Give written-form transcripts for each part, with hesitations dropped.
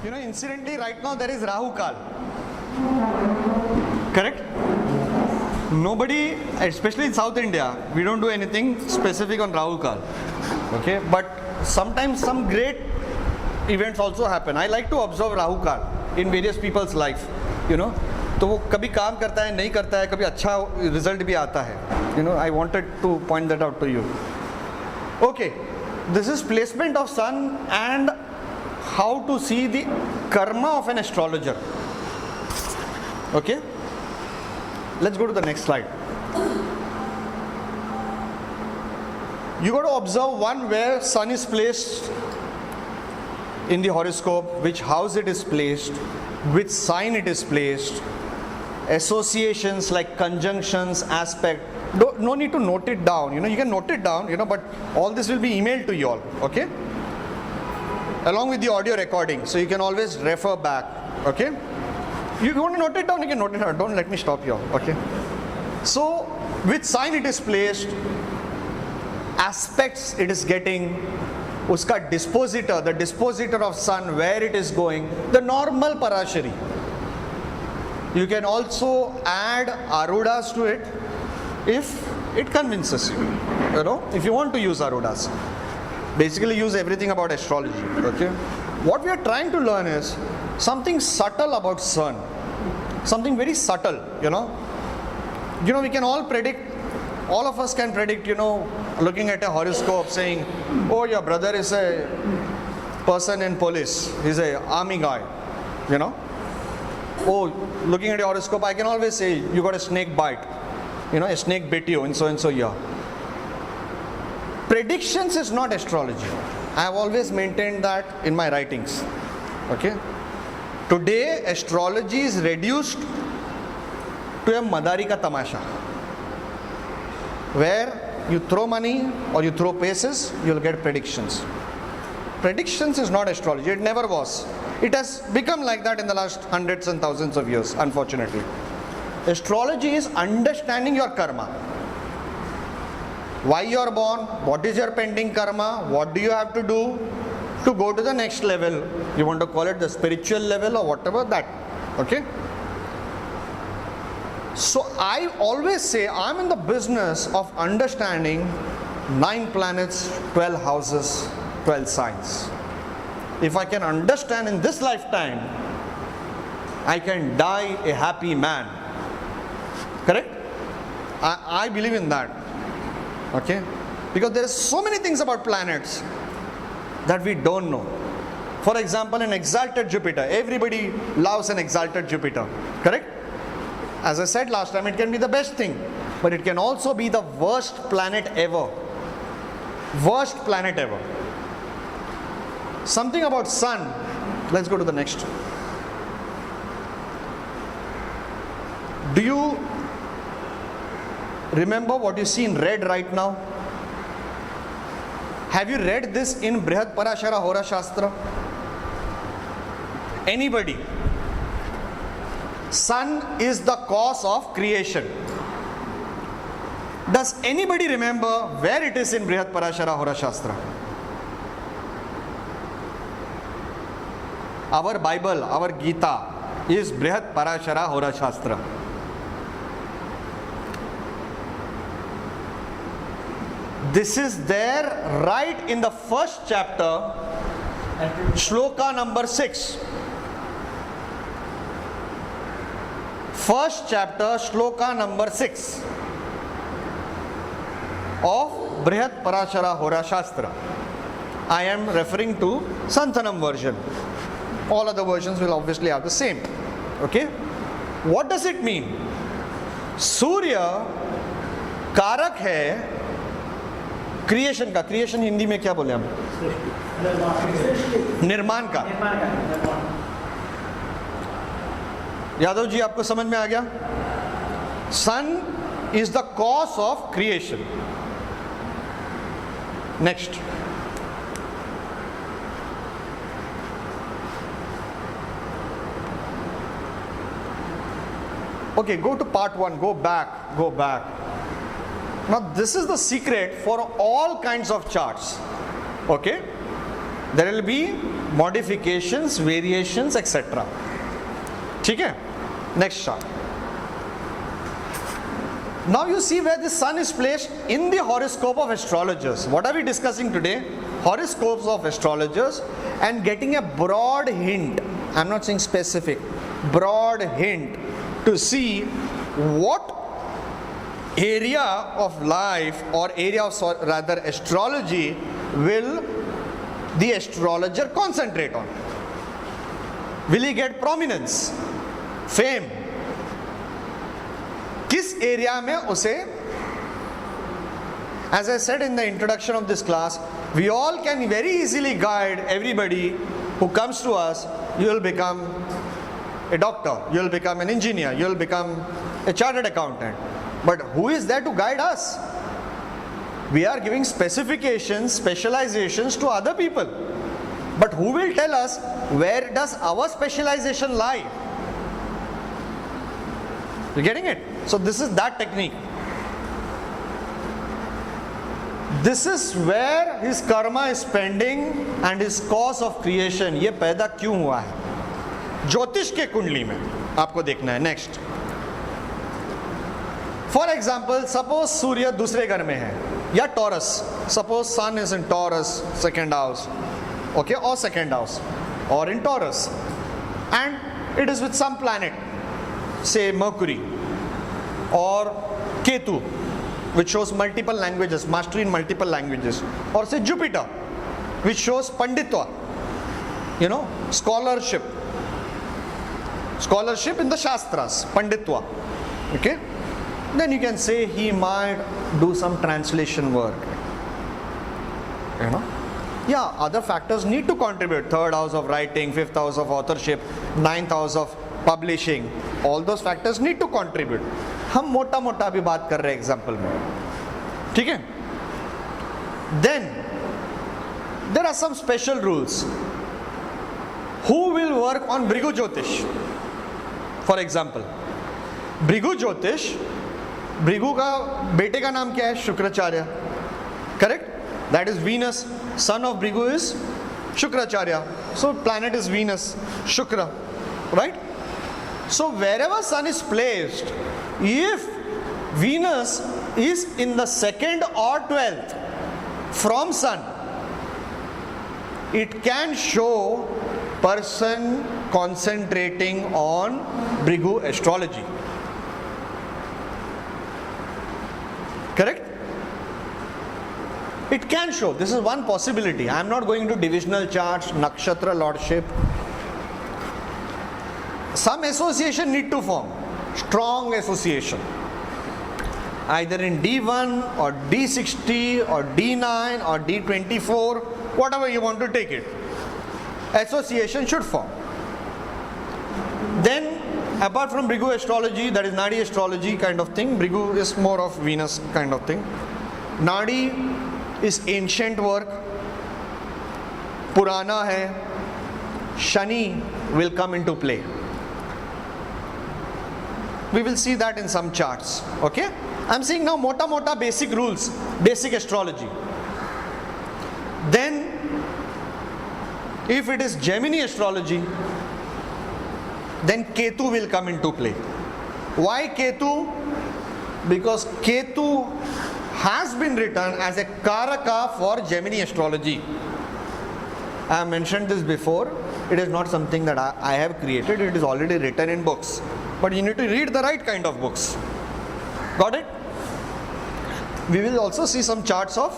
Incidentally, right now there is Rahu Kal. Correct? Nobody, especially in South India, we don't do anything specific on Rahu Kal. Okay? But sometimes some great events also happen. I like to observe Rahu Kal in various people's life. तो वो कभी काम करता है, नहीं करता है, कभी अच्छा रिजल्ट भी आता है. I wanted to point that out to you. Okay, this is placement of sun and how to see the karma of an astrologer. Okay, let's go to the next slide. You got to observe one where sun is placed in the horoscope, which house it is placed, which sign it is placed, associations like conjunctions, aspect. No need to note it down. You can note it down, but all this will be emailed to you all. Okay, along with the audio recording, so you can always refer back. Okay, you want to note it down, you can note it down. Don't let me stop you all. Okay, so which sign it is placed, aspects it is getting, uska dispositor, the dispositor of sun, where it is going, the normal Parashari. You can also add Arudas to it if it convinces you. If you want to use Arudas. Basically use everything about astrology. Okay. What we are trying to learn is something subtle about sun. Something very subtle, we can all predict, all of us can predict, looking at a horoscope saying, oh, your brother is a person in police, he's a army guy, Oh, looking at your horoscope, I can always say, you got a snake bite, a snake bit you in so and so year. Predictions is not astrology. I have always maintained that in my writings. Okay. Today, astrology is reduced to a madari ka tamasha, where you throw money or you throw paces, you'll get predictions. Predictions is not astrology. It never was. It has become like that in the last hundreds and thousands of years, unfortunately. Astrology is understanding your karma. Why you are born, what is your pending karma, what do you have to do to go to the next level. You want to call it the spiritual level or whatever that. Okay? So I always say I'm in the business of understanding 9 planets, 12 houses, 12 signs. If I can understand in this lifetime, I can die a happy man. Correct? I believe in that. Okay? Because there are so many things about planets that we don't know. For example, an exalted Jupiter. Everybody loves an exalted Jupiter. Correct? As I said last time, it can be the best thing. But it can also be the worst planet ever. Worst planet ever. Something about sun. Let's go to the next. Do you remember what you see in red right now? Have you read this in Brihad Parashara Hora Shastra? Anybody? Sun is the cause of creation. Does anybody remember where it is in Brihad Parashara Hora Shastra? Our Bible, our Gita is Brihad Parashara Hora Shastra. This is there right in the first chapter, shloka number 6. First chapter, shloka number 6 of Brihad Parashara Hora Shastra. I am referring to Santanam version. All other versions will obviously have the same. Okay? What does it mean? Surya कारक है creation का. Creation Hindi में क्या बोले हम? निर्माण का. यादव जी आपको समझ में आ गया? Sun is the cause of creation. Next. Okay, go to part 1, go back. Now this is the secret for all kinds of charts. Okay, there will be modifications, variations, etc. ठीक है? Next chart. Now you see where the sun is placed in the horoscope of astrologers. What are we discussing today? Horoscopes of astrologers, and getting a broad hint. I'm not saying specific. Broad hint to see what area of life or area of rather astrology will the astrologer concentrate on. Will he get prominence, fame? किस area में उसे, as I said in the introduction of this class, we all can very easily guide everybody who comes to us. You will become a doctor, you will become an engineer, you will become a chartered accountant. But who is there to guide us? We are giving specifications, specializations to other people. But who will tell us where does our specialization lie? You getting it? So this is that technique. This is where his karma is pending and his cause of creation. ये पैदा क्यों हुआ है? ज्योतिष के कुंडली में आपको देखना है. Next. For example, suppose सूर्य दूसरे घर में है या Taurus. Suppose sun is in Taurus, second house, okay, or second house, or in Taurus, and it is with some planet, say Mercury or Ketu, which shows multiple languages, mastery in multiple languages, or say Jupiter, which shows panditwa, scholarship in the shastras, panditwa, okay. Then you can say he might do some translation work. Yeah, other factors need to contribute. Third house of writing, fifth house of authorship, ninth house of publishing. All those factors need to contribute. हम मोटा मोटा अभी बात कर रहे हैं example में, ठीक है? Then there are some special rules. Who will work on Bhrigu Jyotish? For example, Bhrigu Jyotish, Bhrigu का बेटे का नाम क्या है? Shukracharya, correct? That is Venus. Son of Bhrigu is Shukracharya. So planet is Venus, Shukra, right? So wherever sun is placed, if Venus is in the 2nd or 12th from sun, it can show person concentrating on Bhrigu astrology. Correct? It can show. This is one possibility. I am not going to divisional charts, nakshatra lordship. Some association need to form. Strong association. Either in D1 or D60 or D9 or D24, whatever you want to take it. Association should form. Then, apart from Bhrigu astrology, that is Nadi astrology kind of thing, Bhrigu is more of Venus kind of thing. Nadi is ancient work, Purana hai, Shani will come into play. We will see that in some charts, okay? I'm saying now mota basic rules, basic astrology. Then, if it is Gemini astrology, then Ketu will come into play. Why Ketu? Because Ketu has been written as a Karaka for Gemini astrology. I have mentioned this before. It is not something that I have created. It is already written in books. But you need to read the right kind of books. Got it? We will also see some charts of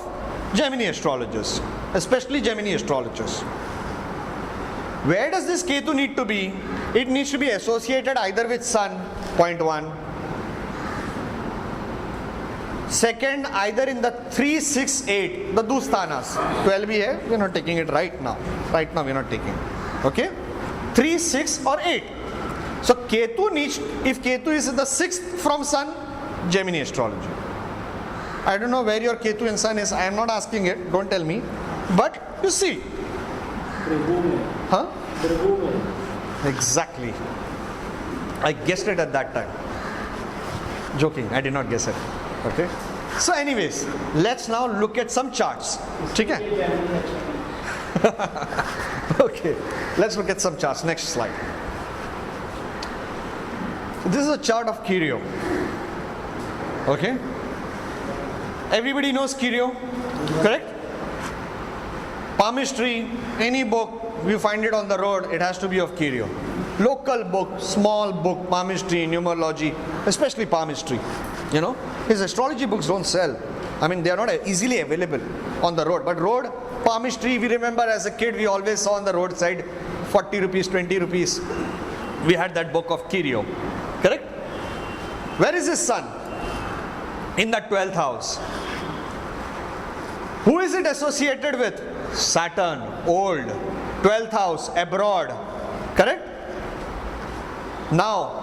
Gemini astrologers, especially Gemini astrologers. Where does this Ketu need to be? It needs to be associated either with Sun, point 1. Second, either in the 3, 6, 8, the Dusthanas. 12 bhi hai, we are not taking it right now. Right now we are not taking it. Okay? 3, 6 or 8. So Ketu needs, if Ketu is in the 6th from Sun, Gemini astrology. I don't know where your Ketu and Sun is. I am not asking it. Don't tell me. But you see. Huh? Exactly. I guessed it at that time. Joking. I did not guess it. Okay. So anyways, let's now look at some charts. ठीक है? Okay, let's look at some charts. Next slide. This is a chart of Kirio. Okay? Everybody knows Kirio, correct? Palmistry, any book, you find it on the road, it has to be of Kirio. Local book, small book, palmistry, numerology, especially palmistry. You know, his astrology books don't sell. I mean, they are not easily available on the road. But road, palmistry, we remember as a kid, we always saw on the roadside, 40 rupees, 20 rupees. We had that book of Kirio. Correct? Where is his sun? In the 12th house. Who is it associated with? Saturn, old, 12th house, abroad. Correct? Now,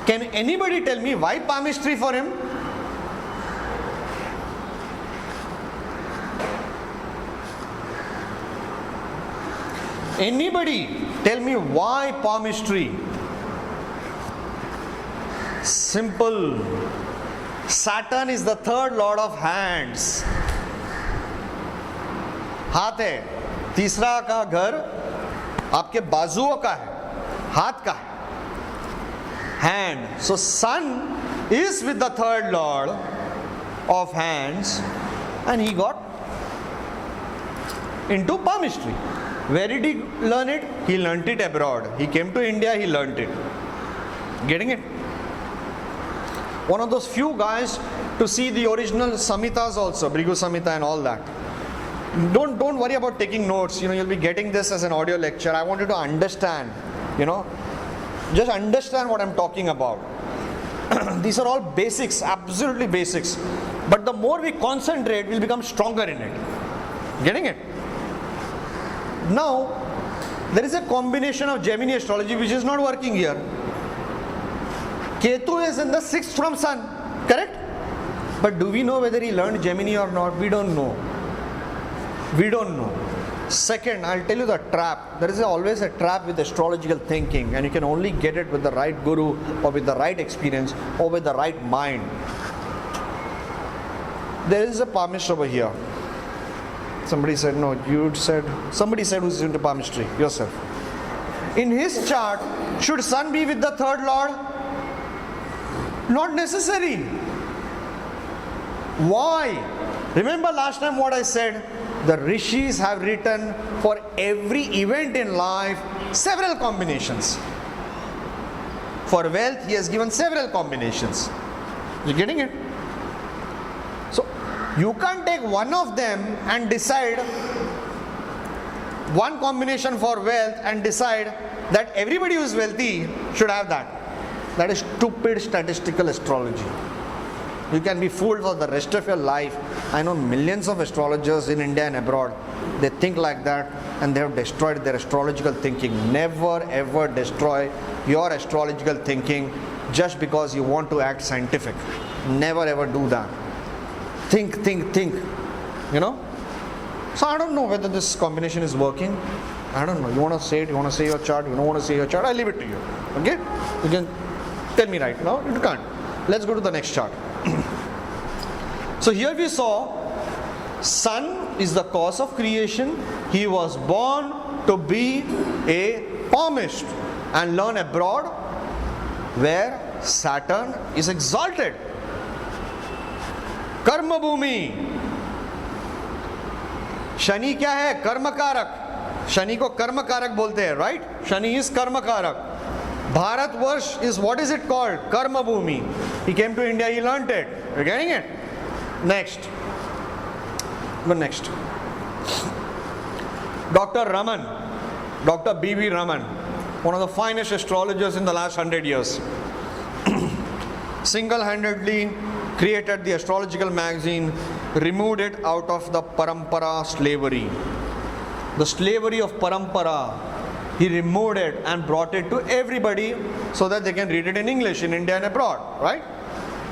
can anybody tell me why palmistry for him? Anybody tell me why palmistry? Simple. Saturn is the third lord of hands. हाथ है, तीसरा का घर आपके बाजुओं का है, हाथ का है. Hand. So sun is with the third lord of hands, and he got into palmistry. Where did he learn it? He learnt it abroad. He came to India, he learnt it. Getting it? One of those few guys to see the original Samhitas also, Bhrigu Samhita and all that. Don't worry about taking notes. You know, you'll be getting this as an audio lecture. I want you to understand. You know, just understand what I'm talking about. These are all basics, absolutely basics. But the more we concentrate, we'll become stronger in it. Getting it? Now, there is a combination of Gemini astrology which is not working here. Ketu is in the 6th from Sun, correct? But do we know whether he learned Gemini or not? We don't know. We don't know. Second, I'll tell you the trap. There is always a trap with astrological thinking, and you can only get it with the right guru or with the right experience or with the right mind. There is a palmist over here. Somebody said, no, somebody said who's into palmistry? Yourself. In his chart, should Sun be with the third lord? Not necessary. Why? Remember last time what I said? The rishis have written for every event in life several combinations. For wealth, he has given several combinations. You getting it? So, you can't take one of them and decide one combination for wealth and decide that everybody who is wealthy should have that. That is stupid statistical astrology. You can be fooled for the rest of your life. I know millions of astrologers in India and abroad. They think like that and they have destroyed their astrological thinking. Never ever destroy your astrological thinking just because you want to act scientific. Never ever do that. Think. You know? So I don't know whether this combination is working. I don't know. You want to say it? You want to say your chart? You don't want to say your chart? I leave it to you. Okay? You can tell me right now. You can't. Let's go to the next chart. So here we saw Sun is the cause of creation. He was born to be a palmist and learn abroad where Saturn is exalted. Karma Bhumi. Shani क्या है? कर्म कारक. शनि को कर्म कारक बोलते हैं, right? Shani is कर्म कारक. Bharatvarsh is, what is it called? Karma Bhumi. He came to India, he learnt it. You're getting it? Next. Go next. Dr. Raman, Dr. B.V. Raman, one of the finest astrologers in the last 100 years. Single-handedly created the astrological magazine, removed it out of the parampara slavery. The slavery of parampara. He removed it and brought it to everybody so that they can read it in English in India and abroad, right?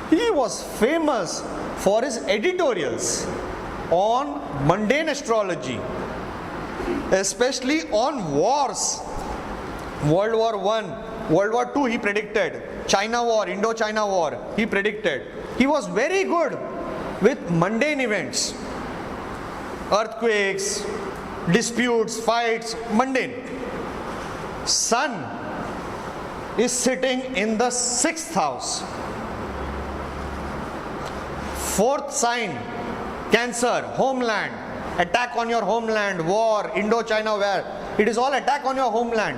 He was famous for his editorials on mundane astrology, especially on wars. World War I, World War II he predicted, China War, Indo-China War he predicted. He was very good with mundane events, earthquakes, disputes, fights, mundane. Sun is sitting in the 6th house. 4th sign, Cancer, homeland, attack on your homeland, war, Indo-China war. It is all attack on your homeland.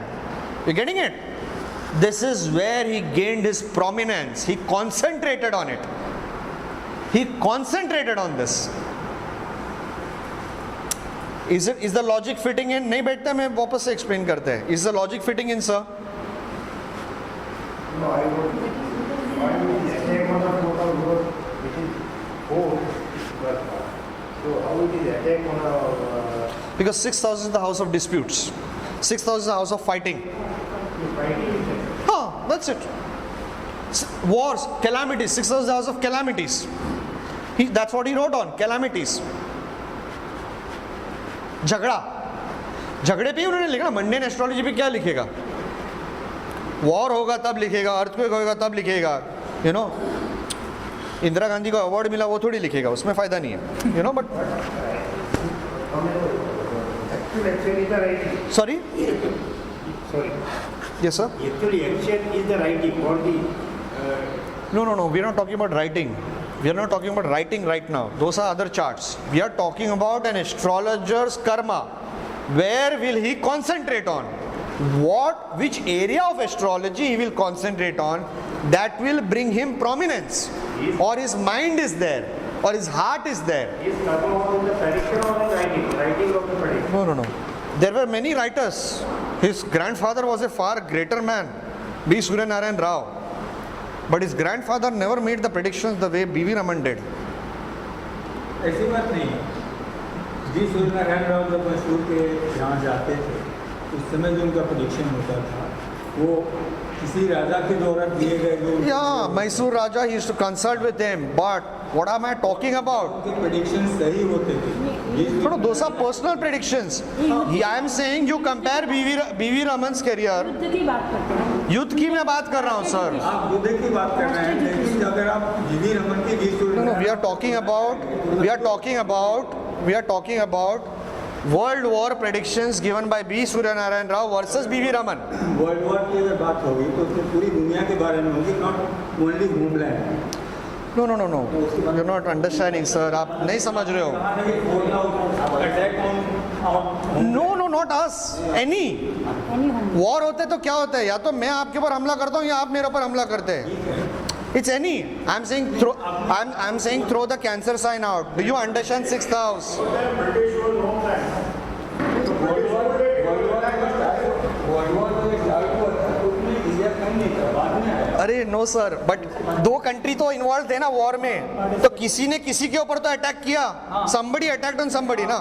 You getting it? This is where he gained his prominence. He concentrated on it. He concentrated on this. Is the logic fitting in? नहीं बैठता, मैं वापस से explain करते हैं. Is the logic fitting in, sir? No, I would attack on the total growth, which is 4. So how it is attack on a... Because 6th house is the house of disputes. 6th house is the house of fighting. That's it. Wars, calamities. 6th house is the house of calamities. That's what he wrote on, calamities. झगड़ा, झगड़े पे ही उन्होंने लिखा ना. Mundane astrology पे क्या लिखेगा? War होगा तब लिखेगा, अर्थक्वेक होगा तब लिखेगा. यू नो, इंदिरा गांधी को अवार्ड मिला वो थोड़ी लिखेगा, उसमें फायदा नहीं है. You know, but sorry yes sir, actually action is the writing, not the no, we are not talking about writing. We are not talking about writing right now. Those are other charts. We are talking about an astrologer's karma. Where will he concentrate on? Which area of astrology he will concentrate on that will bring him prominence? Or his mind is there, or his heart is there. is talking about the prediction or the writing of the prediction. No. There were many writers. His grandfather was a far greater man, B. Suryanarayan Rao. But his grandfather never made the predictions the way B.V. Raman did. ऐसी बात नहीं. जी सूर्यनारायण राव जब मैसूर के यहाँ जाते थे, उस समय जो उनका प्रेडिक्शन होता था, वो किसी राजा के द्वारा दिए गए जो... Yeah, Mysore Raja, he used to consult with him. But what am I talking about? उनके predictions सही होते थे. No, those are personal predictions. I am saying you compare B.V. Raman's career. युद्ध की बात करते हैं. युद्ध की मैं बात कर रहा हूँ सर. आप युद्ध की बात कर रहे हैं, लेकिन अगर आप B.V. रमन की No, we are talking about World War predictions given by B. Suryanarayan Rao versus B.V. Raman. World war की अगर बात होगी तो उसमें पूरी दुनिया के बारे में होगी, not only homeland. No. You're not understanding, sir. आप नहीं समझ रहे हो. No, not us. Any. War होते तो क्या होता है? या तो मैं आपके ऊपर हमला करता हूँ या आप मेरे ऊपर हमला करते हैं. It's any. I'm saying throw the Cancer sign out. Do you understand 6th house? अरे नो सर, बट 2 कंट्री तो इन्वॉल्व थे ना वॉर में, तो किसी ने किसी के ऊपर तो अटैक किया. somebody attacked on somebody ना.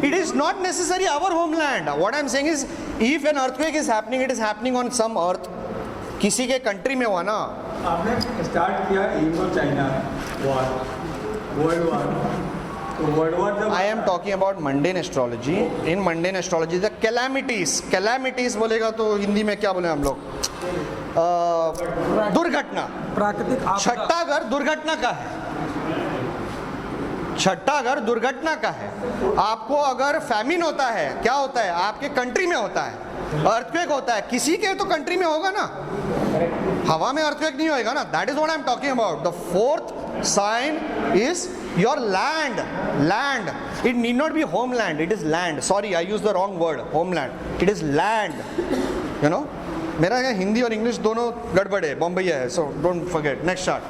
It is not necessarily our homeland. What I'm saying is, if an earthquake is happening, it is happening on some earth. किसी के कंट्री में हुआ ना. आपने स्टार्ट किया Indo-China war, world war. I am talking about mundane astrology. In mundane astrology, the calamities बोलेगा तो हिंदी में क्या बोले हम लोग? दुर्घटना. प्राकृतिक छठा घर दुर्घटना का है. छठा घर दुर्घटना का है. आपको अगर फैमिन होता है, क्या होता है? आपके कंट्री में होता है. अर्थक्वेक होता है, किसी के तो कंट्री में होगा ना. हवा में अर्थक्वेक नहीं होएगा ना. That is what I am talking about. The 4th sign is your land. It need not be homeland. It is land. Sorry, I used the wrong word. Homeland. It is land. You know, मेरा यहाँ हिंदी और English दोनों गड़बड़ है, बॉम्बे है. So don't forget. Next chart.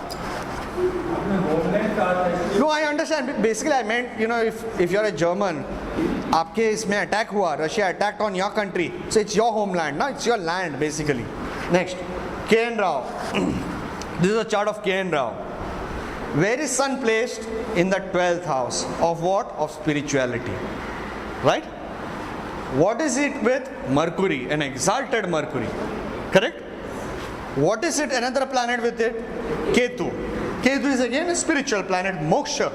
No, I understand. Basically, I meant, you know, if you're a German, आपके इसमें attack हुआ, Russia attacked on your country, so it's your homeland, ना? It's your land basically. Next, K.N. Rao. This is a chart of K.N. Rao. Where is Sun placed? In the 12th house of what? Of spirituality, right? What is it with Mercury? An exalted Mercury, correct? What is it? Another planet with it? Ketu. Ketu is again a spiritual planet, moksha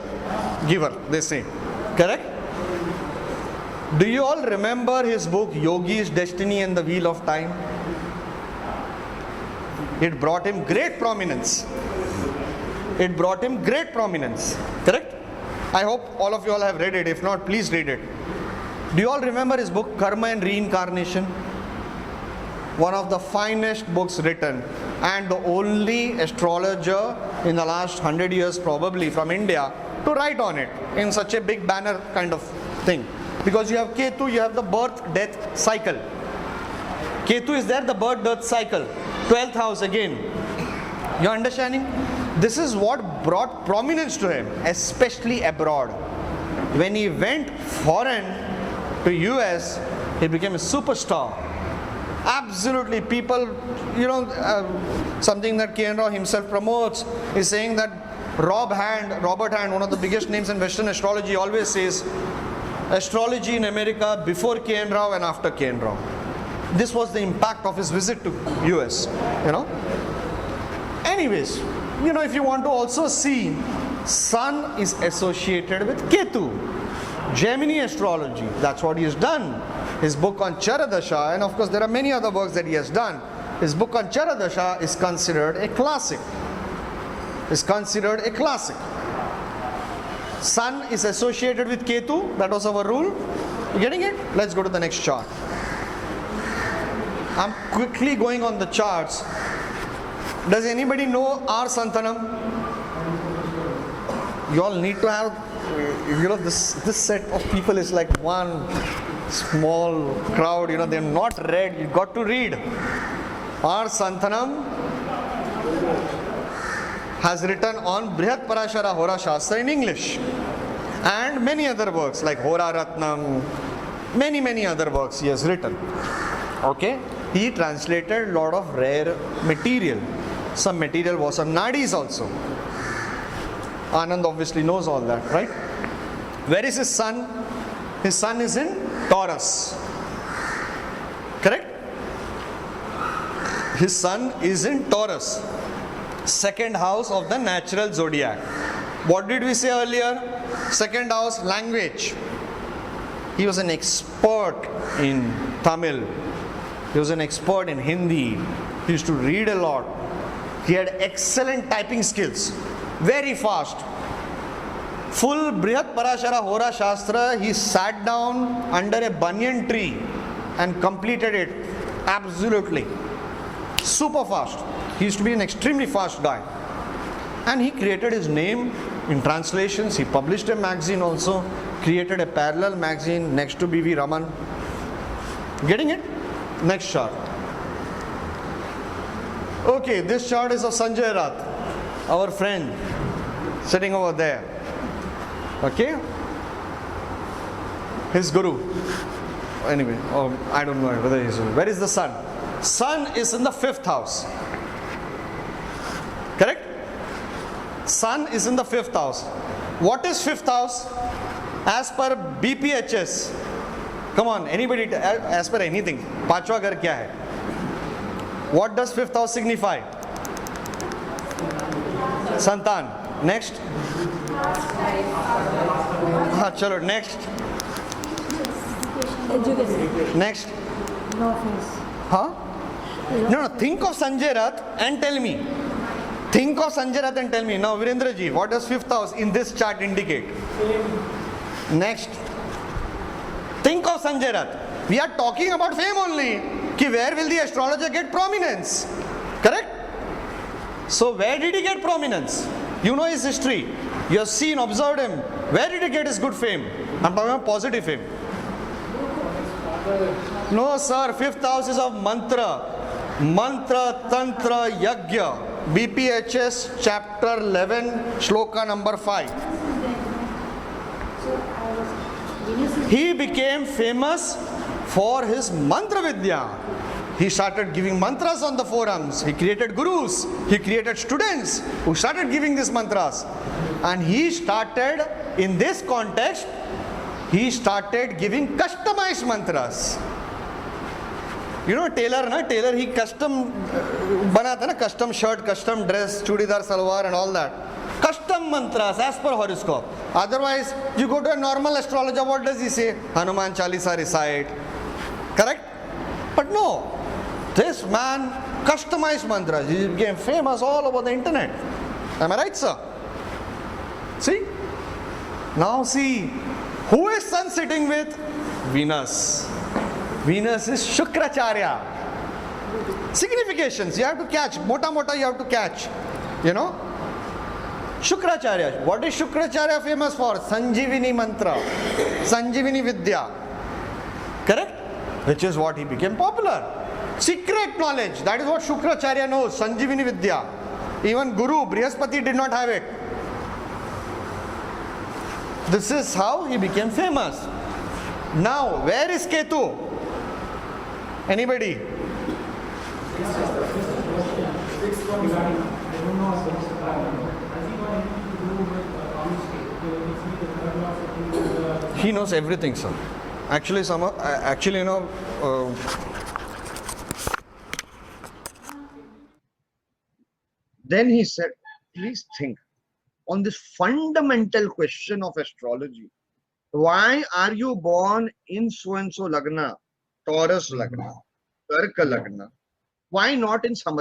giver, they say, correct? Do you all remember his book Yogi's Destiny and the Wheel of Time? It brought him great prominence. Correct? I hope all of you all have read it. If not, please read it. Do you all remember his book, Karma and Reincarnation? One of the finest books written, and the only astrologer in the last 100 years probably from India to write on it in such a big banner kind of thing. Because you have Ketu, you have the birth-death cycle. Ketu is there, the birth-death cycle. 12th house again. You understanding? This is what brought prominence to him, especially abroad. When he went foreign to US, he became a superstar. Absolutely, people, something that K.N. Rao himself promotes is saying that Robert Hand, one of the biggest names in Western astrology, always says astrology in America before K.N. Rao and after K.N. Rao. This was the impact of his visit to US, Anyways, if you want to also see, Sun is associated with Ketu. Gemini astrology, that's what he has done. His book on Charadasha, and of course there are many other works that he has done. His book on Charadasha is considered a classic. Sun is associated with Ketu, that was our rule. You getting it? Let's go to the next chart. I'm quickly going on the charts. Does anybody know our Santanam? You all need to have, this set of people is like one small crowd, they're not read, you got to read. Our Santanam has written on Brihat Parashara Hora Shastra in English, and many other works like Hora Ratnam, many other works he has written. Okay, he translated a lot of rare material. Some material was on Nadis also. Anand obviously knows all that, right? Where is his sun? His sun is in Taurus. Correct? His sun is in Taurus, second house of the natural zodiac. What did we say earlier? Second house, language. He was an expert in Tamil. He was an expert in Hindi. He used to read a lot. He had excellent typing skills. Very fast. Full Brihat Parashara Hora Shastra, he sat down under a banyan tree and completed it absolutely. Super fast. He used to be an extremely fast guy. And he created his name in translations. He published a magazine also, created a parallel magazine next to B.V. Raman. Getting it? Next chart. Okay, this chart is of Sanjay Rath, our friend, sitting over there. Okay? His guru. Anyway, I don't know whether he's. Where is the sun? Sun is in the 5th house. Correct? Sun is in the 5th house. What is 5th house? As per BPHS. Come on, anybody, as per anything. Panchwa ghar kya hai? What does 5th house signify? Santan. Next. Chalo, next. Education. Next. No offense. Huh? No, think of Sanjay Rath and tell me. Think of Sanjay Rath and tell me. Now, Virendra ji, what does 5th house in this chart indicate? Next. Think of Sanjay Rath. We are talking about fame only. Ki where will the astrologer get prominence? Correct? So where did he get prominence? You know his history. You have seen, observed him. Where did he get his good fame? I'm talking about positive fame. No sir, 5th house is of mantra. Mantra, Tantra, Yagya. BPHS chapter 11, shloka number 5. He became famous for his mantra vidya. He started giving mantras on the forums. He created gurus. He created students who started giving these mantras. And he started, in this context, he started giving customized mantras. You know tailor, na? Tailor, he custom banata na, custom shirt, custom dress, chudidar salwar and all that. Custom mantras as per horoscope. Otherwise, you go to a normal astrologer, what does he say? Hanuman Chalisa recite. Correct? But no. This man customized mantras. He became famous all over the internet. Am I right, sir? See? Now see, who is sun sitting with? Venus. Venus is Shukracharya. Significations you have to catch. Mota you have to catch. You know? Shukracharya. What is Shukracharya famous for? Sanjivini mantra. Sanjivini Vidya. Correct? Which is what he became popular. Secret knowledge. That is what Shukracharya knows. Sanjivini Vidya. Even Guru, Brihaspati did not have it. This is how he became famous. Now, where is Ketu? Anybody? He knows everything, sir. Actually, then he said, please think on this fundamental question of astrology. Why are you born in so-and-so Lagna, Taurus Lagna, Karka Lagna? Why not in some